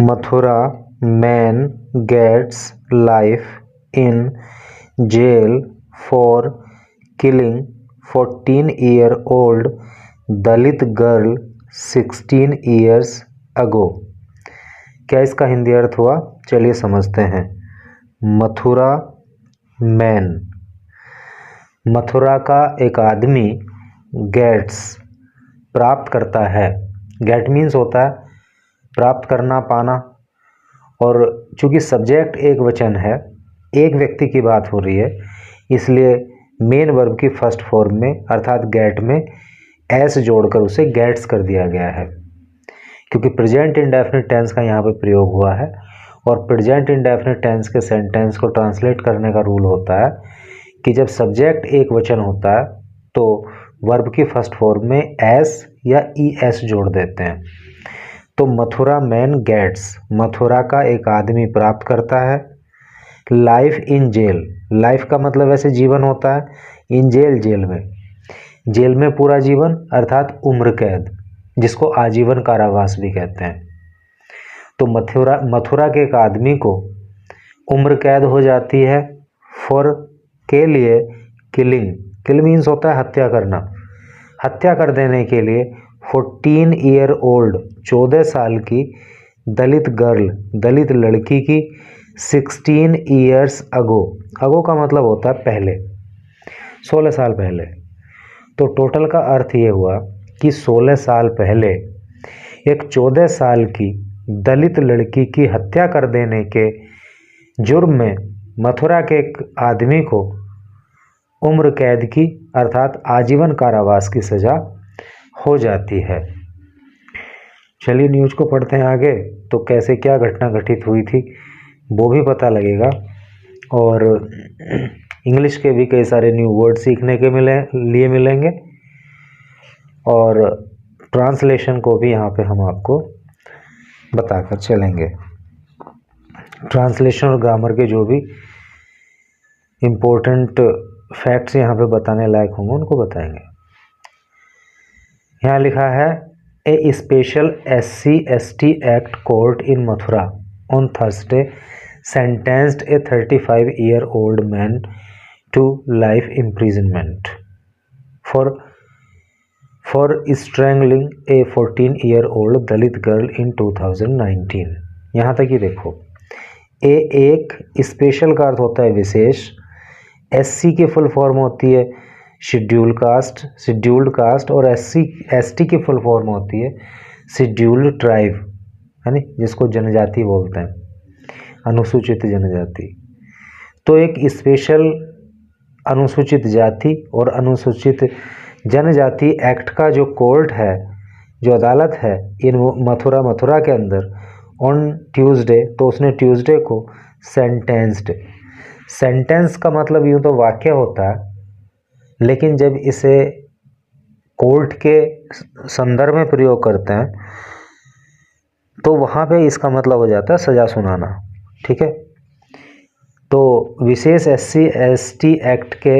Mathura man gets life in jail for killing 14-year-old Dalit girl 16 years ago। क्या इसका हिंदी अर्थ हुआ? चलिए समझते हैं। मथुरा मैन, मथुरा का एक आदमी गेट्स प्राप्त करता है। गेट मीन्स होता है प्राप्त करना, पाना। और चूंकि सब्जेक्ट एक वचन है, एक व्यक्ति की बात हो रही है, इसलिए मेन वर्ब की फर्स्ट फॉर्म में अर्थात गेट में एस जोड़कर उसे गेट्स कर दिया गया है। क्योंकि प्रेजेंट इंडेफिनिट टेंस का यहाँ पे प्रयोग हुआ है और प्रेजेंट इंडेफिनिट टेंस के सेंटेंस को ट्रांसलेट करने का रूल होता है कि जब सब्जेक्ट एक वचन होता है तो वर्ब की फर्स्ट फॉर्म में एस या ई एस जोड़ देते हैं। तो मथुरा मैन गेट्स, मथुरा का एक आदमी प्राप्त करता है। लाइफ इन जेल, लाइफ का मतलब वैसे जीवन होता है, इन जेल जेल में, जेल में पूरा जीवन अर्थात उम्र कैद, जिसको आजीवन कारावास भी कहते हैं। तो मथुरा के एक आदमी को उम्र कैद हो जाती है फॉर के लिए किलिंग, किल मीन्स होता है हत्या करना, हत्या कर देने के लिए 14 ईयर ओल्ड 14 साल की दलित गर्ल, दलित लड़की की 16 ईयर्स अगो, अगो का मतलब होता है पहले, 16 साल पहले। तो टोटल का अर्थ ये हुआ कि 16 साल पहले एक 14 साल की दलित लड़की की हत्या कर देने के जुर्म में मथुरा के एक आदमी को उम्र कैद की अर्थात आजीवन कारावास की सजा हो जाती है। चलिए न्यूज़ को पढ़ते हैं आगे, तो कैसे क्या घटना घटित हुई थी वो भी पता लगेगा और इंग्लिश के भी कई सारे न्यू वर्ड सीखने के लिए मिलेंगे और ट्रांसलेशन को भी यहाँ पे हम आपको बताकर चलेंगे। ट्रांसलेशन और ग्रामर के जो भी इम्पोर्टेंट फैक्ट्स यहाँ पे बताने लायक होंगे उनको बताएंगे। यहाँ लिखा है a special SC/ST act court in Mathura on Thursday sentenced a 35-year-old man to life imprisonment for strangling a 14-year-old Dalit girl in 2019। यहाँ तक ही देखो, ए एक स्पेशल का अर्थ होता है विशेष, SC की फुल फॉर्म होती है शेड्यूल्ड कास्ट और ST की फुल फॉर्म होती है शेड्यूल्ड ट्राइब, है नी, जिसको जनजाति बोलते हैं, अनुसूचित जनजाति। तो एक स्पेशल अनुसूचित जाति और अनुसूचित जनजाति एक्ट का जो कोर्ट है, जो अदालत है इन मथुरा के अंदर ऑन ट्यूसडे, तो उसने ट्यूसडे को सेंटेंस्ड, सेंटेंस का मतलब यूँ तो वाक्य होता है, लेकिन जब इसे कोर्ट के संदर्भ में प्रयोग करते हैं तो वहाँ पे इसका मतलब हो जाता है सजा सुनाना। ठीक है, तो विशेष SC/ST एक्ट के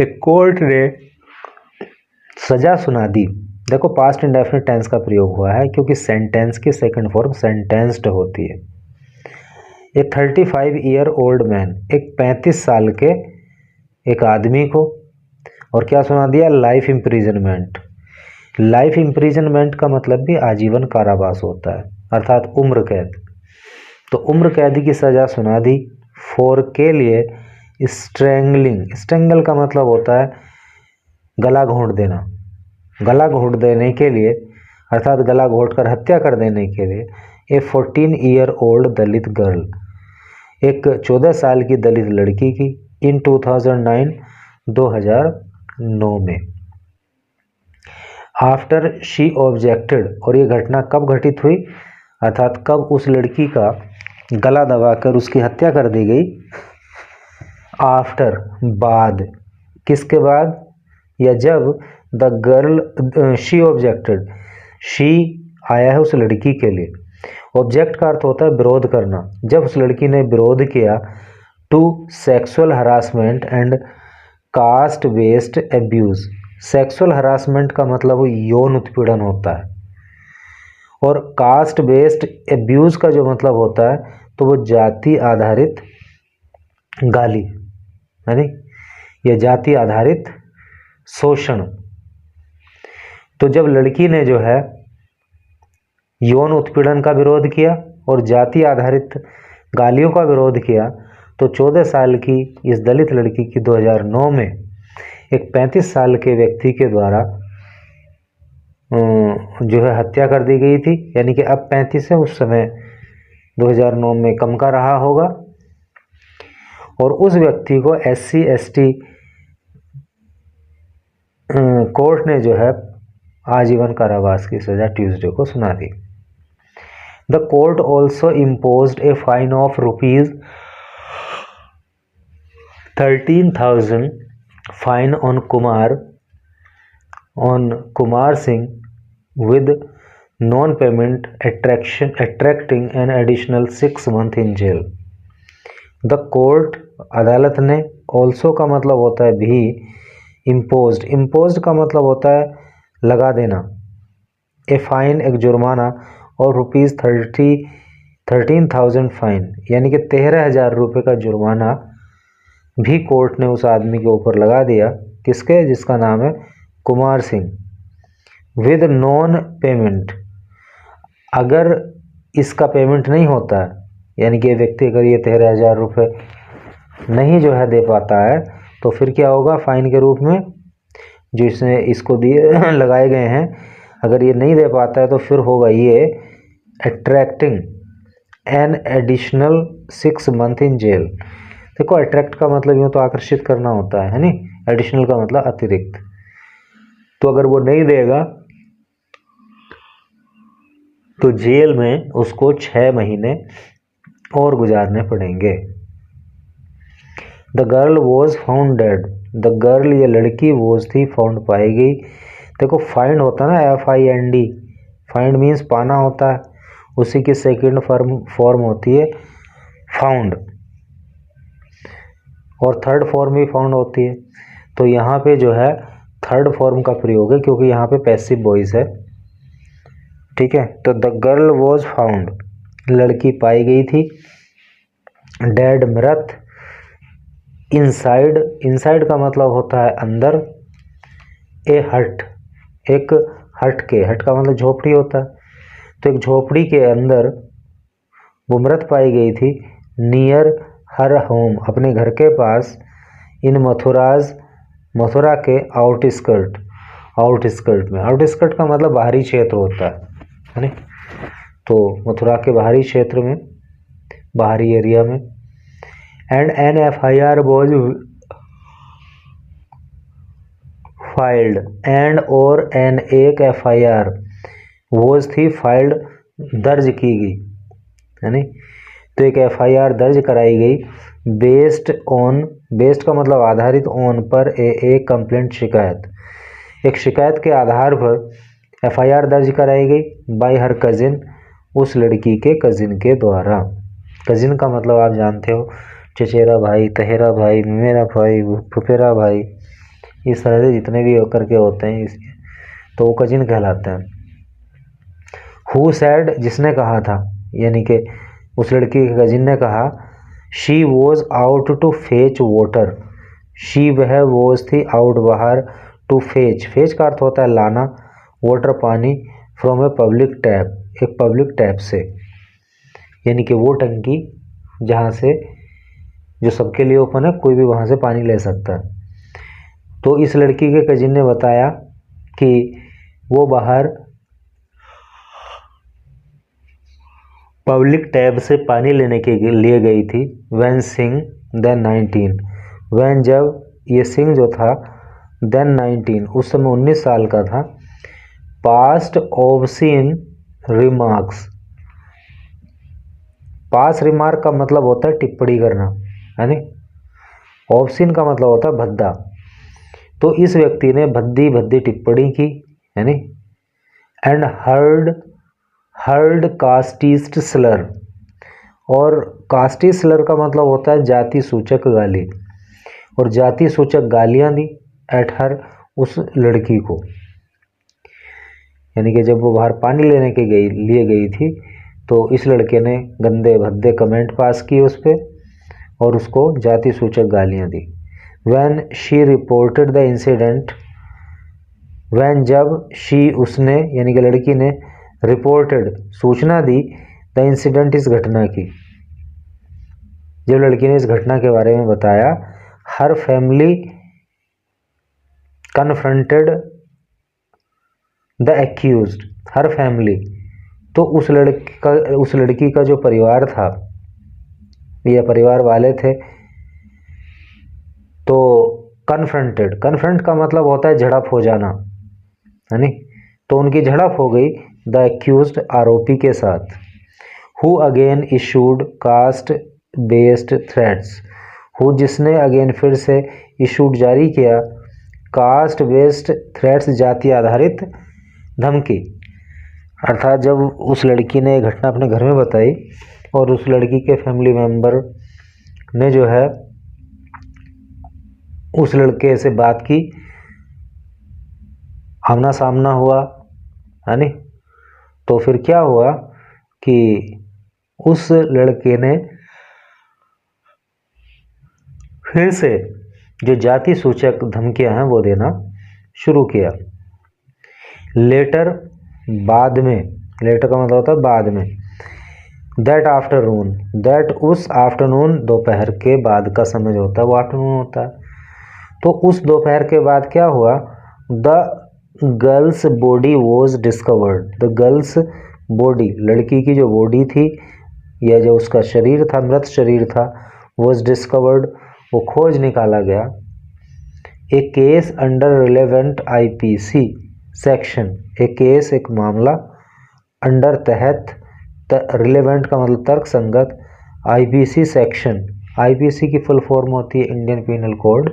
एक कोर्ट ने सजा सुना दी। देखो पास्ट इंडेफिनिट टेंस का प्रयोग हुआ है क्योंकि सेंटेंस की सेकंड फॉर्म सेंटेंस्ड होती है। एक 35 ईयर ओल्ड मैन, एक 35 साल के एक आदमी को, और क्या सुना दिया? Life imprisonment. लाइफ इम्प्रिजनमेंट का मतलब भी आजीवन कारावास होता है अर्थात उम्र कैद। तो उम्र कैद की सज़ा सुना दी फॉर के लिए स्ट्रेंगलिंग, स्ट्रेंगल का मतलब होता है गला घोंट देना, गला घोंट देने के लिए अर्थात गला घोंट कर हत्या कर देने के लिए ए 14 ईयर ओल्ड दलित गर्ल, एक 14 साल की दलित लड़की की इन 2009 में। आफ्टर शी ऑब्जेक्टेड, और ये घटना कब घटित हुई अर्थात कब उस लड़की का गला दबाकर उसकी हत्या कर दी गई? आफ्टर, बाद, किसके बाद? या जब the girl she objected, she आया है उस लड़की के लिए, ऑब्जेक्ट का अर्थ होता है विरोध करना, जब उस लड़की ने विरोध किया to sexual harassment and caste based abuse. Sexual harassment का मतलब यौन उत्पीड़न होता है और कास्ट बेस्ड एब्यूज का जो मतलब होता है तो वो जाति आधारित गाली, है नी, या जाति आधारित शोषण। तो जब लड़की ने जो है यौन उत्पीड़न का विरोध किया और जाति आधारित गालियों का विरोध किया तो 14 साल की इस दलित लड़की की 2009 में एक 35 साल के व्यक्ति के द्वारा जो है हत्या कर दी गई थी। यानी कि अब 35 है, उस समय 2009 में कम का रहा होगा। और उस व्यक्ति को SC ST कोर्ट ने जो है आजीवन कारावास की सजा ट्यूसडे को सुना दी। The court also imposed a fine of ₹13,000 fine on Kumar Singh with non-payment attracting an additional 6 months in jail. The court, अदालत ने, also का मतलब होता है भी, imposed का मतलब होता है लगा देना, a fine एक जुर्माना, और ₹13,000 फाइन यानी कि 13,000 रुपये का जुर्माना भी कोर्ट ने उस आदमी के ऊपर लगा दिया। किसके? जिसका नाम है Kumar Singh. With non payment, अगर इसका पेमेंट नहीं होता है, यानी कि व्यक्ति अगर ये 13,000 रुपये नहीं जो है दे पाता है तो फिर क्या होगा? फाइन के रूप में जो इसने इसको दिए लगाए गए हैं, अगर ये नहीं दे पाता है तो फिर होगा ये attracting an additional 6 months in jail. देखो, अट्रैक्ट का मतलब यूँ तो आकर्षित करना होता है नी, एडिशनल का मतलब अतिरिक्त। तो अगर वो नहीं देगा तो जेल में उसको 6 महीने और गुजारने पड़ेंगे। The girl was found dead, the girl ये लड़की वॉज थी, फाउंड पाई गई। देखो, फाइंड होता है ना, FIND, फाइंड मीन्स पाना होता है, उसी की सेकंड फॉर्म होती है फाउंड, और थर्ड फॉर्म भी फाउंड होती है। तो यहाँ पे जो है थर्ड फॉर्म का प्रयोग है क्योंकि यहाँ पे पैसिव वॉइस है, ठीक है। तो द गर्ल वॉज फाउंड, लड़की पाई गई थी, डेड मृत, इनसाइड का मतलब होता है अंदर, ए हट, एक हट का मतलब झोपड़ी होता है, तो एक झोपड़ी के अंदर वो मृत पाई गई थी। नियर हर होम, अपने घर के पास, इन मथुरा के आउटस्कर्ट में, आउटस्कर्ट का मतलब बाहरी क्षेत्र होता है ना, तो मथुरा के बाहरी क्षेत्र में, बाहरी एरिया में। And an FIR was filed, and और एन एक FIR वॉज थी फाइल्ड दर्ज की गई, है नी, तो एक FIR दर्ज कराई गई। बेस्ड का मतलब आधारित, ऑन पर, एक कंप्लेंट शिकायत, एक शिकायत के आधार पर FIR दर्ज कराई गई बाय हर कजिन, उस लड़की के कजिन के द्वारा। कजिन का मतलब आप जानते हो, चचेरा भाई, तहेरा भाई, मेरा भाई, फुफेरा भाई, इस तरह से जितने भी करके होते हैं इसके, तो वो कजिन कहलाते हैं। हु सैड, जिसने कहा था, यानी कि उस लड़की के कजिन ने कहा, she was out to fetch water, she वह वॉज थी, आउट बाहर, टू फेच का अर्थ होता है लाना, वाटर पानी, फ्रॉम ए पब्लिक टैप, एक पब्लिक टैप से, यानी कि वो टंकी जहाँ से जो सबके लिए ओपन है, कोई भी वहाँ से पानी ले सकता है। तो इस लड़की के कजिन ने बताया कि वो बाहर पब्लिक टैब से पानी लेने के लिए गई थी। वैन सिंह देन 19, वैन जब ये सिंह जो था, देन 19 उस समय 19 साल का था। पास्ट ऑब्सीन रिमार्क्स, पास रिमार्क का मतलब होता है टिप्पणी करना, है नी, ऑब्सीन का मतलब होता है भद्दा। तो इस व्यक्ति ने भद्दी भद्दी टिप्पणी की, है नी। एंड हर्ड कास्टिस्ट स्लर, और कास्टी स्लर का मतलब होता है जाति सूचक गाली, और जाति सूचक गालियां दी एट हर, उस लड़की को, यानी कि जब वो बाहर पानी लेने के लिए गई थी तो इस लड़के ने गंदे भद्दे कमेंट पास किए उस पर और उसको जाति सूचक गालियाँ दी। When she reported the incident, when जब she उसने यानी कि लड़की ने reported सूचना दी the incident इस घटना की, जब लड़की ने इस घटना के बारे में बताया, her family confronted the accused, her family तो उस लड़की का जो परिवार था या परिवार वाले थे, तो कन्फ्रंट का मतलब होता है झड़प हो जाना, है नी, तो उनकी झड़प हो गई द एक्यूज्ड आरोपी के साथ। Who again issued caste based threats, who जिसने अगेन फिर से इशूड जारी किया कास्ट बेस्ड थ्रेट्स जाति आधारित धमकी। अर्थात जब उस लड़की ने घटना अपने घर में बताई और उस लड़की के फैमिली मेम्बर ने जो है उस लड़के से बात की, आमना सामना हुआ, है नी, तो फिर क्या हुआ कि उस लड़के ने फिर से जो जाति सूचक धमकियां हैं वो देना शुरू किया। लेटर बाद में, लेटर का मतलब होता है बाद में, दैट आफ्टरनून, दैट उस आफ्टरनून दोपहर के बाद का समय जो होता है वो आफ्टरनून होता है, तो उस दोपहर के बाद क्या हुआ, the girls body was discovered, the girls body लड़की की जो बॉडी थी या जो उसका शरीर था, मृत शरीर था, वॉज डिस्कवर्ड वो खोज निकाला गया। A case under relevant IPC section, एक केस एक मामला अंडर तहत, रिलेवेंट का मतलब तर्क संगत, आईपीसी सेक्शन, आईपीसी की फुल फॉर्म होती है इंडियन पीनल कोड,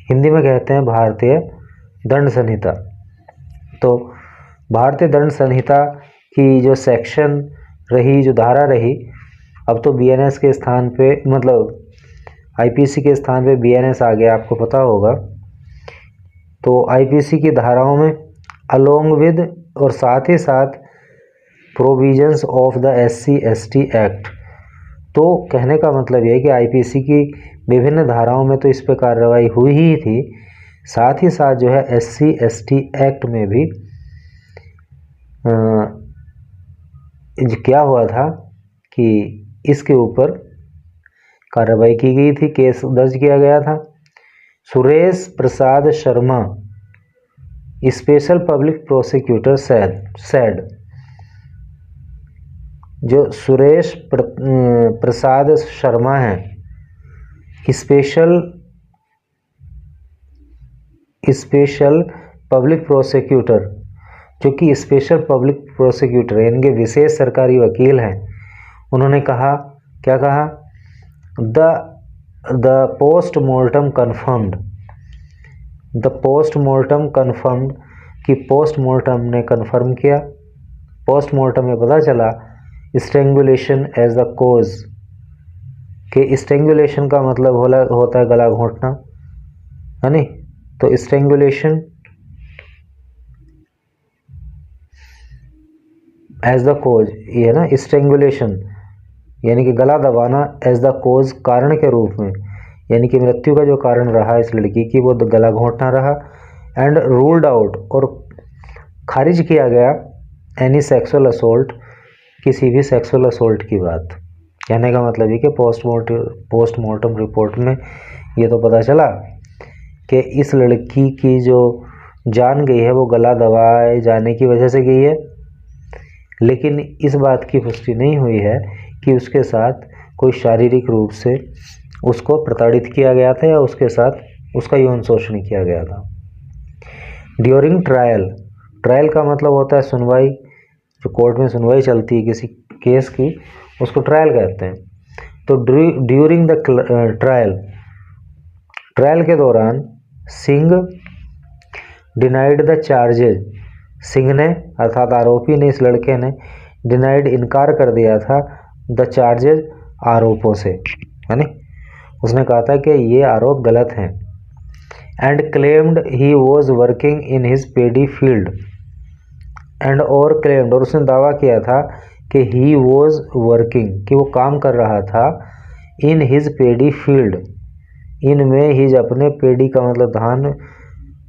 हिंदी में कहते हैं भारतीय दंड संहिता। तो भारतीय दंड संहिता की जो सेक्शन रही, जो धारा रही, अब तो बीएनएस के स्थान पे, मतलब आईपीसी के स्थान पे बीएनएस आ गया, आपको पता होगा। तो आईपीसी की धाराओं में अलोंग विद और साथ ही साथ provisions of the SC ST act, तो कहने का मतलब ये है कि आईपीसी की विभिन्न धाराओं में तो इस पर कार्रवाई हुई ही थी, साथ ही साथ जो है एससी एसटी एक्ट में भी क्या हुआ था कि इसके ऊपर कार्रवाई की गई थी, केस दर्ज किया गया था। Suresh Prasad Sharma special public prosecutor said, जो सुरेश प्रसाद शर्मा हैं स्पेशल पब्लिक प्रोसिक्यूटर, जो कि स्पेशल पब्लिक प्रोसिक्यूटर यानी कि विशेष सरकारी वकील हैं, उन्होंने कहा, क्या कहा, the postmortem confirmed, the postmortem confirmed कि पोस्टमार्टम ने कन्फर्म किया, पोस्टमार्टम में पता चला स्ट्रेंगुलेशन एज द कोज, कि स्ट्रेंगुलेशन का मतलब होता है गला घोंटना, है नी, तो स्ट्रेंगुलेशन एज द कोज, ये है ना, स्ट्रेंगुलेशन यानी कि गला दबाना, एज द कोज कारण के रूप में, यानी कि मृत्यु का जो कारण रहा इस लड़की की वो गला घोंटना रहा। एंड रूल्ड आउट और खारिज किया गया एनी सेक्सुअल असोल्ट, किसी भी सेक्सुअल असोल्ट की बात। कहने का मतलब ये कि पोस्टमार्टम रिपोर्ट में ये तो पता चला कि इस लड़की की जो जान गई है वो गला दबाए जाने की वजह से गई है, लेकिन इस बात की पुष्टि नहीं हुई है कि उसके साथ कोई शारीरिक रूप से उसको प्रताड़ित किया गया था या उसके साथ उसका यौन शोषण किया गया था। ड्यूरिंग ट्रायल, ट्रायल का मतलब होता है सुनवाई, जो कोर्ट में सुनवाई चलती है किसी केस की, उसको ट्रायल कहते हैं। तो ड्यूरिंग द ट्रायल, ट्रायल के दौरान Singh denied the charges, Singh ने अर्थात आरोपी ने, इस लड़के ने डिनाइड इनकार कर दिया था द चार्जेज आरोपों से, यानी उसने कहा था कि ये आरोप गलत हैं। And claimed he was working in his pedi field, and और क्लेम्ड, और उसने दावा किया था कि ही वॉज वर्किंग, कि वो काम कर रहा था इन हिज पेडी फील्ड, इन में हिज अपने पेडी का मतलब धान,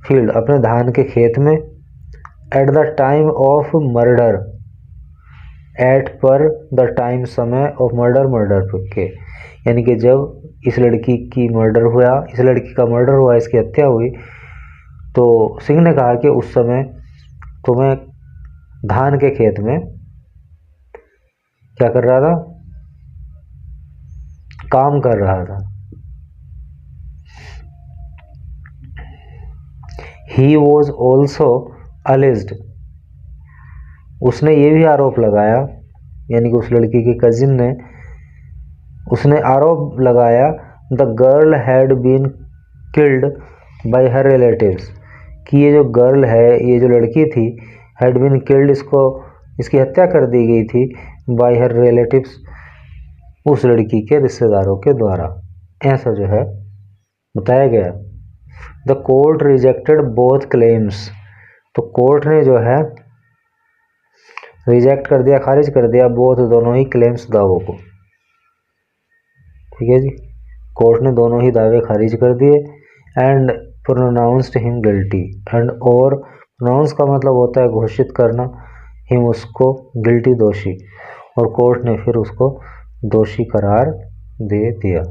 फील्ड अपने धान के खेत में, at the time of murder, at पर द टाइम समय ऑफ मर्डर, मर्डर के, यानी कि जब इस लड़की की मर्डर हुआ, इस लड़की का मर्डर हुआ, इसकी हत्या हुई, तो सिंह ने कहा कि उस समय तुम्हें धान के खेत में क्या कर रहा था, काम कर रहा था। ही वॉज ऑल्सो अलेज्ड, उसने ये भी आरोप लगाया, यानी कि उस लड़की के कजिन ने, उसने आरोप लगाया the girl had been killed by her relatives, कि ये जो गर्ल है, ये जो लड़की थी, हैड बीन किल्ड, इसको, इसकी हत्या कर दी गई थी, बाय हर रिलेटिव्स, उस लड़की के रिश्तेदारों के द्वारा, ऐसा जो है बताया गया। The court rejected both claims, तो कोर्ट ने जो है रिजेक्ट कर दिया, खारिज कर दिया, बोथ दोनों ही क्लेम्स, दावों को। ठीक है जी, कोर्ट ने दोनों ही दावे खारिज कर दिए। And pronounced him guilty, and और प्रोनाउंस का मतलब होता है घोषित करना, हिम उसको, गिल्टी दोषी, और कोर्ट ने फिर उसको दोषी करार दे दिया।